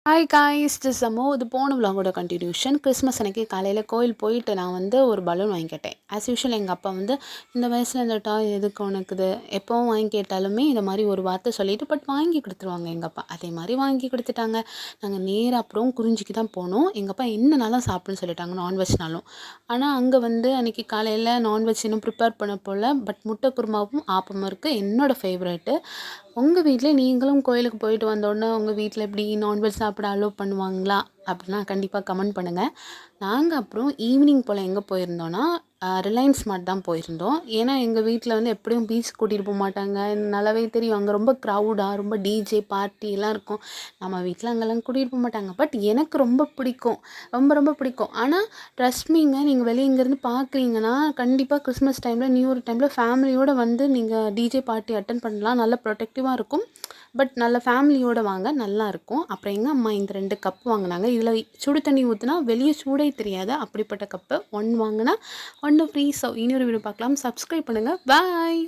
Hi guys this அம்மோ இது போன விலாகோட கண்டினியூஷன். கிறிஸ்மஸ் அன்னைக்கு காலையில் கோயில் போயிட்டு நான் ஒரு பலூன் வாங்கி கேட்டேன். ஆஸ் யூஷுவல் எங்கள் அப்பா இந்த வயசில் இந்த டாய் எதுக்கு உனக்குது, எப்போவும் வாங்கி கேட்டாலுமே இந்த மாதிரி ஒரு வார்த்தை சொல்லிவிட்டு பட் வாங்கி கொடுத்துருவாங்க எங்கள் அப்பா. அதே மாதிரி வாங்கி கொடுத்துட்டாங்க. நாங்கள் நேராக அப்புறம் குறிஞ்சிக்கு தான் போனோம். எங்கள் அப்பா என்னனாலும் சாப்பிடுன்னு சொல்லிட்டாங்க, நான்வெஜ்னாலும். ஆனால் அங்கே அன்றைக்கி காலையில் நான்வெஜ் இன்னும் ப்ரிப்பேர் பண்ண போல். பட் முட்டை குருமாவும் ஆப்பமும் இருக்குது, என்னோடய ஃபேவரெட்டு. உங்கள் வீட்டில் நீங்களும் கோயிலுக்கு போயிட்டு வந்தோடனே உங்கள் வீட்டில் எப்படி நான்வெஜ் சாப்பிட அலோவ் பண்ணுவாங்களா அப்படின்னா கண்டிப்பாக கமெண்ட் பண்ணுங்கள். நாங்கள் அப்புறம் ஈவினிங் போல் எங்கே போயிருந்தோன்னா ரிலையன்ஸ் ஸ்மார்ட் தான் போயிருந்தோம். ஏன்னா எங்கள் வீட்டில் எப்படியும் பீச் கூட்டிகிட்டு போக மாட்டாங்க, நல்லாவே தெரியும். அங்கே ரொம்ப க்ரௌடாக, ரொம்ப டிஜே பார்ட்டி எல்லாம் இருக்கும். நம்ம வீட்டில் அங்கெல்லாம் கூட்டிகிட்டு போக மாட்டாங்க. பட் எனக்கு ரொம்ப பிடிக்கும், ரொம்ப ரொம்ப பிடிக்கும். ஆனால் ட்ரஸ்ட் மீங்க, நீங்கள் வெளியே இங்கேருந்து பார்க்குறீங்கன்னா கண்டிப்பாக கிறிஸ்மஸ் டைமில், நியூ இயர் டைமில் ஃபேமிலியோடு நீங்கள் டிஜே பார்ட்டி அட்டன் பண்ணலாம். நல்லா ப்ரொடெக்டிவாக இருக்கும். பட் நல்ல ஃபேமிலியோடு வாங்க, நல்லாயிருக்கும். அப்புறம் எங்கள் அம்மா இந்த 2 கப் வாங்கினாங்க. இதில் சுடு தண்ணி ஊற்றினா வெளியே சூடே தெரியாது, அப்படிப்பட்ட கப்பு. 1 வாங்கினா 1 ஃப்ரீ. ஸோ இன்னொரு வீடியோ பார்க்கலாம். சப்ஸ்கிரைப் பண்ணுங்கள். பாய்.